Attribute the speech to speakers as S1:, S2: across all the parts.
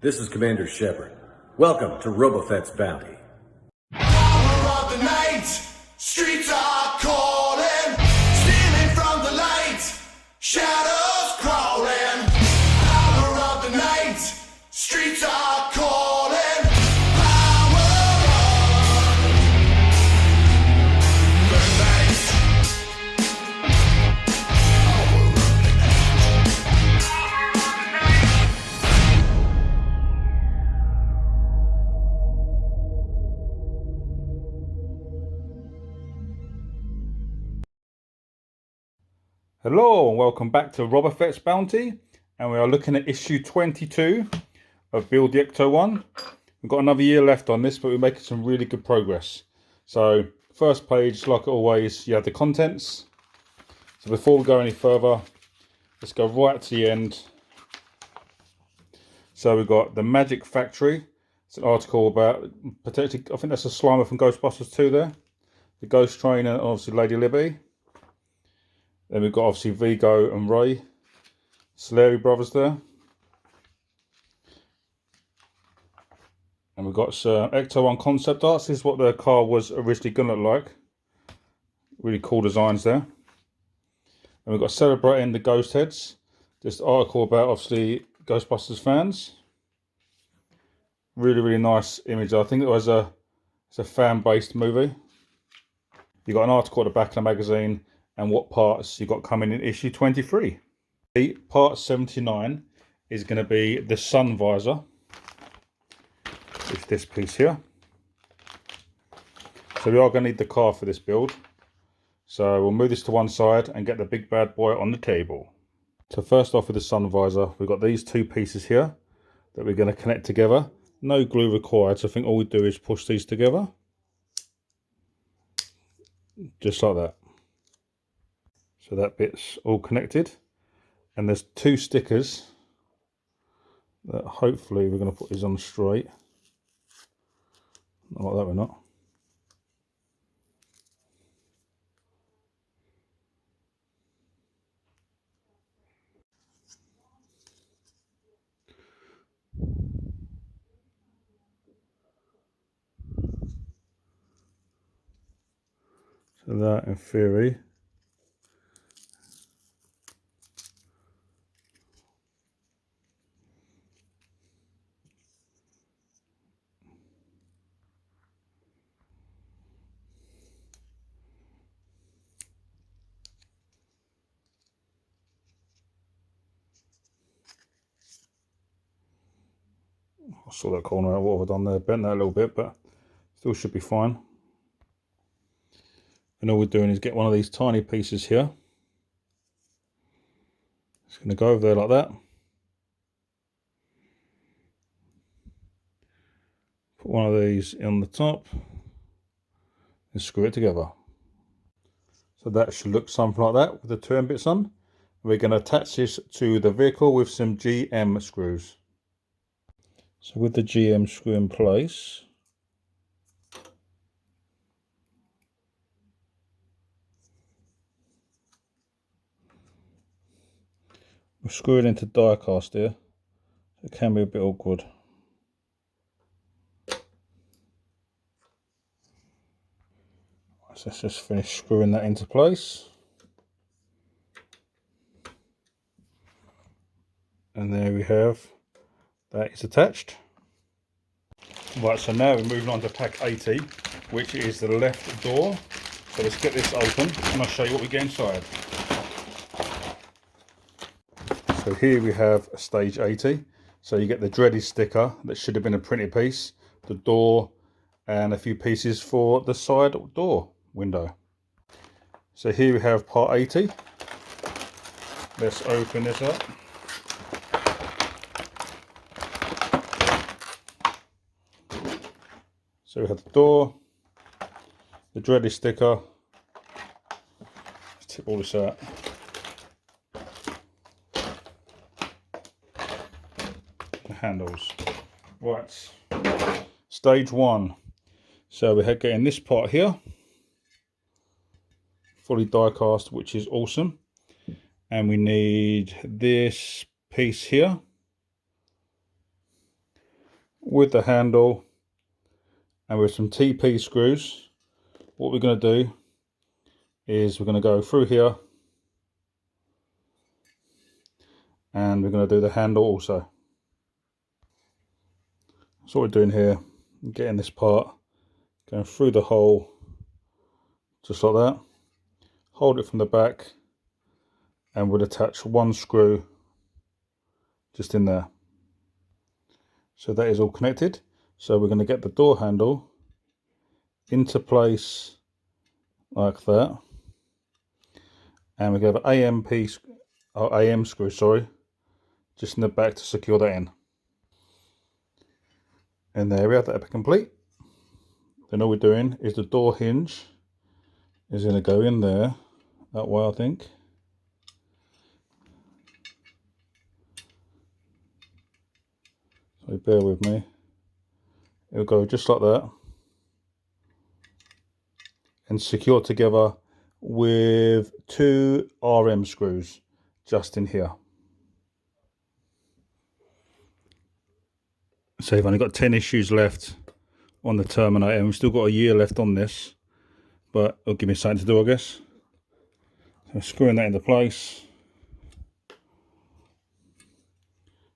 S1: This is Commander Shepard. Welcome to Robafetts Bounty.
S2: Hour of the night, streets are calling, stealing from the light, shadows crawling. Hour of the night, streets are calling, power on. Burn lights. Hour of the
S3: Hello and welcome back to Robafetts Bounty, and we are looking at issue 22 of Build the Ecto-1. We've got another year left on this, but we're making some really good progress. So first page, like always, you have the contents. So before we go any further, let's go right to the end. So we've got the Magic Factory. It's an article about potentially, I think that's a Slimer from Ghostbusters 2 there. The Ghost Train and obviously Lady Libby. Then we've got obviously Vigo and Ray, Solari brothers there. And we've got Ecto-1 concept art. This is what the car was originally going to look like. Really cool designs there. And we've got celebrating the ghost heads. Just an article about obviously Ghostbusters fans. Really, really nice image. I think it's a fan-based movie. You've got an article at the back of the magazine and what parts you've got coming in issue 23. Part 79 is going to be the sun visor. It's this piece here. So we are going to need the car for this build. So we'll move this to one side and get the big bad boy on the table. So first off with the sun visor, we've got these two pieces here that we're going to connect together. No glue required, so I think all we do is push these together. Just like that. So that bit's all connected, and there's two stickers that hopefully we're going to put these on straight. Not like that, we're not. So that in theory I saw that corner out, what have I done there? Bent that a little bit, but still should be fine. And all we're doing is get one of these tiny pieces here. It's going to go over there like that. Put one of these on the top and screw it together. So that should look something like that with the two end bits on. We're going to attach this to the vehicle with some GM screws. So with the GM screw in place, we're screwing into die cast here. It can be a bit awkward. So let's just finish screwing that into place. And there we have, that is attached. Right, so now we're moving on to pack 80, which is the left door. So let's get this open and I'll show you what we get inside. So here we have stage 80. So you get the dreaded sticker that should have been a printed piece, the door, and a few pieces for the side door window. So here we have part 80. Let's open this up. So we have the door, the dreaded sticker. Let's tip all this out. The handles. Right. Stage 1. So we're getting this part here. Fully die cast, which is awesome. And we need this piece here. with the handle and with some TP screws. What we're going to do is we're going to go through here and we're going to do the handle also. So what we're doing here, getting this part, going through the hole just like that, hold it from the back, and we'll attach one screw just in there. So that is all connected. So we're going to get the door handle into place like that, and we're going to have an AM screw, sorry, just in the back to secure that in. And there we have that complete. Then all we're doing is the door hinge is going to go in there that way, I think. So bear with me. It'll go just like that and secure together with 2 RM screws just in here. So we've only got 10 issues left on the Terminator, and we've still got a year left on this, but it'll give me something to do, I guess. So screwing that into place.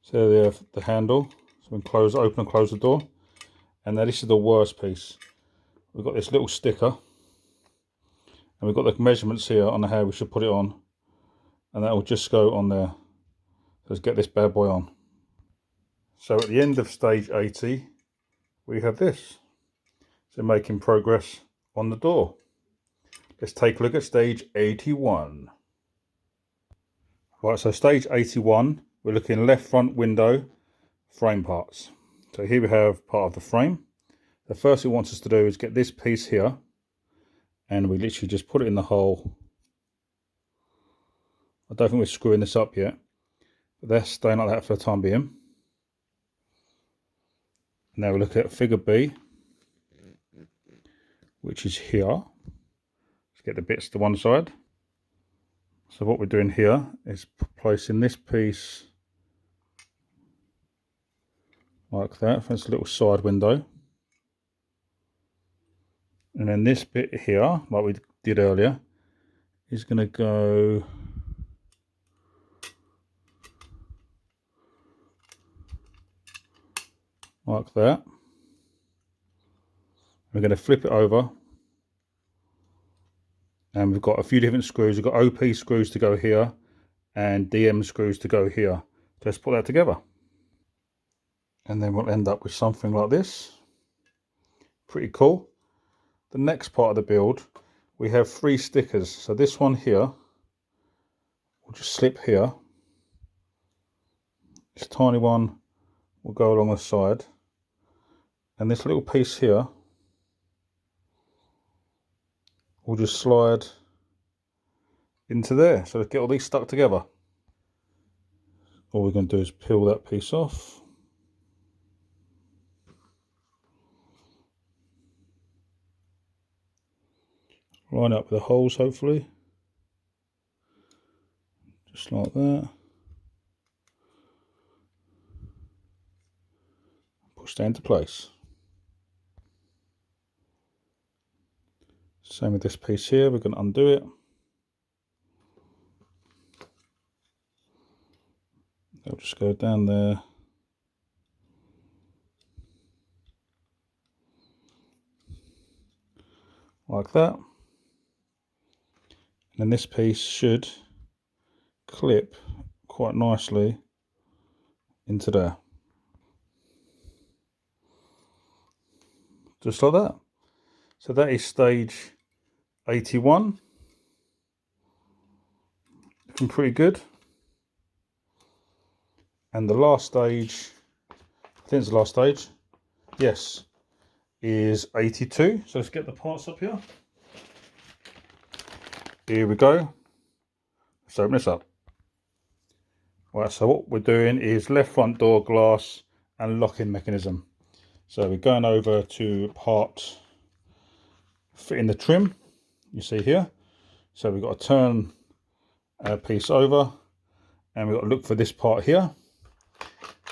S3: So there we have the handle. So we can open and close the door. And now this is the worst piece. We've got this little sticker, and we've got the measurements here on how we should put it on, and that will just go on there. Let's get this bad boy on. So at the end of stage 80, we have this. So making progress on the door. Let's take a look at stage 81. Right, so stage 81, we're looking left front window frame parts. So here we have part of the frame. The first thing it wants us to do is get this piece here, and we literally just put it in the hole. I don't think we're screwing this up yet, but that's staying like that for the time being. Now we look at figure B, which is here. Let's get the bits to one side. So what we're doing here is placing this piece like that. That's a little side window. And then this bit here, like we did earlier, is going to go like that. We're going to flip it over, and we've got a few different screws. We've got OP screws to go here and DM screws to go here. So let's put that together, and then we'll end up with something like this. Pretty cool. The next part of the build, we have 3 stickers. So this one here will just slip here. This tiny one will go along the side, and this little piece here will just slide into there. So let's get all these stuck together. All we're going to do is peel that piece off. Line up with the holes, hopefully. Just like that. Push that into place. Same with this piece here, we're going to undo it. They'll just go down there. Like that. And then this piece should clip quite nicely into there. Just like that. So that is stage 81. Looking pretty good. And the last stage, I think it's the last stage, yes, is 82. So let's get the parts up here. Here we go. Let's open this up. Right, so what we're doing is left front door glass and locking mechanism. So we're going over to part fitting the trim, you see here. So we've got to turn our piece over, and we've got to look for this part here,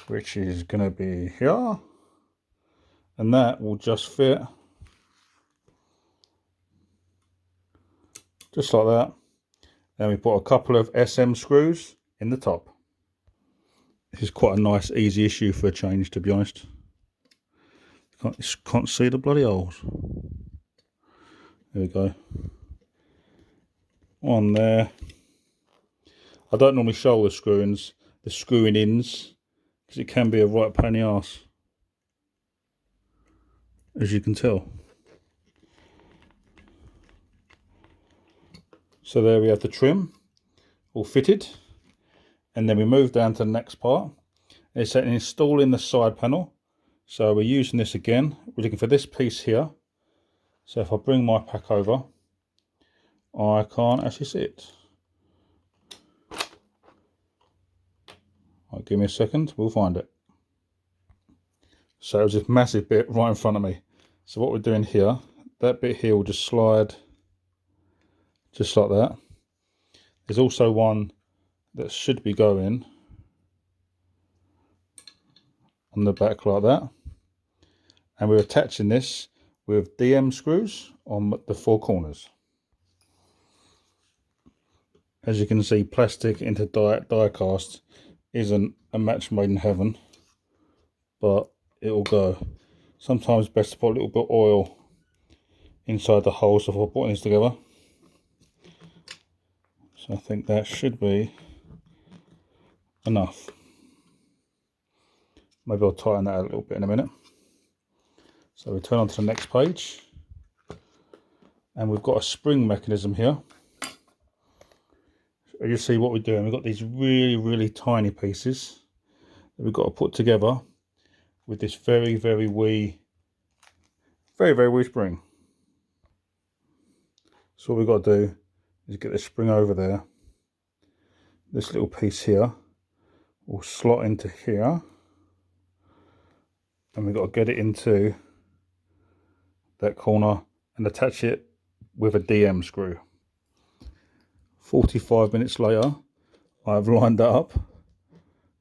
S3: which is going to be here. and that will just fit just like that. Then we put a couple of SM screws in the top. This is quite a nice easy issue for a change, to be honest. Can't see the bloody holes. There we go. On there. I don't normally show the screwing ins, because it can be a right pain in the arse, as you can tell. So there we have the trim all fitted, and then we move down to the next part. It's installing the side panel. So we're using this again. We're looking for this piece here. So if I bring my pack over, I can't actually see it. Right, give me a second, we'll find it. So it was this massive bit right in front of me. So what we're doing here, that bit here will just slide just like that. There's also one that should be going on the back like that. And we're attaching this with DM screws on the 4 corners. As you can see, plastic into die cast isn't a match made in heaven, but it'll go. Sometimes it's best to put a little bit of oil inside the holes before putting these together. So I think that should be enough. Maybe I'll tighten that out a little bit in a minute. So we turn on to the next page, and we've got a spring mechanism here. So you see what we're doing. We've got these really tiny pieces that we've got to put together with this very wee spring. So what we've got to do is get the spring over there. This little piece here will slot into here, and we've got to get it into that corner and attach it with a DM screw. 45 minutes later, I've lined that up.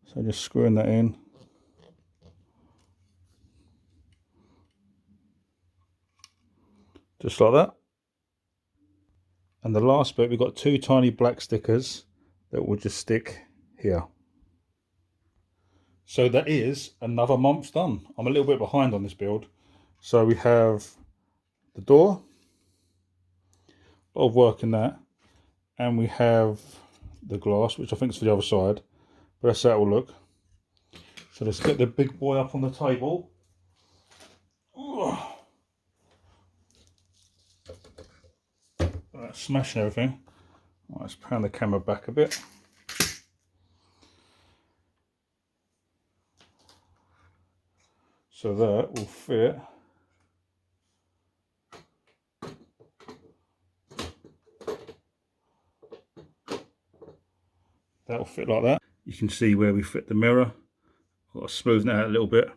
S3: So just screwing that in. Just like that. And the last bit, we've got 2 tiny black stickers that will just stick here. So that is another month's done. I'm a little bit behind on this build. So we have the door, a lot of work in that, and we have the glass, which I think is for the other side, but that's how it will look. So let's get the big boy up on the table. Right, smashing everything. Right, let's pound the camera back a bit. So that will fit. That'll fit like that. You can see where we fit the mirror. I've got to smoothen that out a little bit.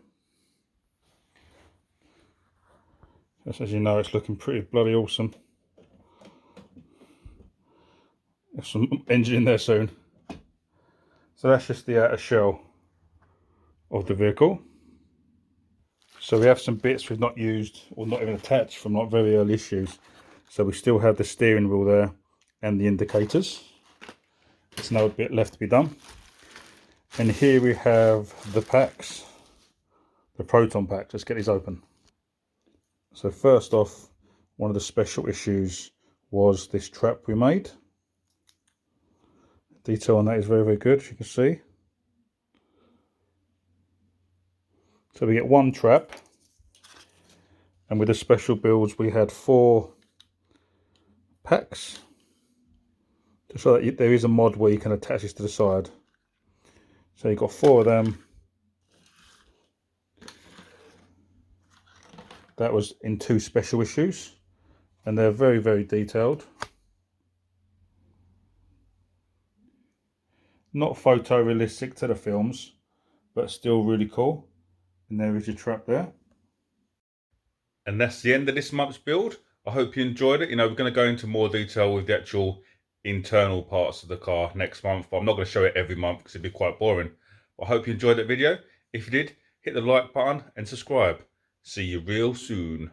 S3: Just as you know, it's looking pretty bloody awesome. There's some engine in there soon. So that's just the outer shell of the vehicle. So we have some bits we've not used or not even attached from like very early issues. So we still have the steering wheel there and the indicators. There's no bit left to be done. And here we have the packs, the proton pack. Let's get these open. So first off, one of the special issues was this trap we made. Detail on that is very good, as you can see. So we get 1 trap, and with the special builds we had 4 packs. Just so that there is a mod where you can attach this to the side. So you've got 4 of them. That was in 2 special issues, and they're very detailed. Not photorealistic to the films, but still really cool. And there is your trap there. And that's the end of this month's build. I hope you enjoyed it. You know, we're going to go into more detail with the actual internal parts of the car next month, but I'm not going to show it every month because it'd be quite boring. But I hope you enjoyed that video. If you did, hit the like button and subscribe. See you real soon.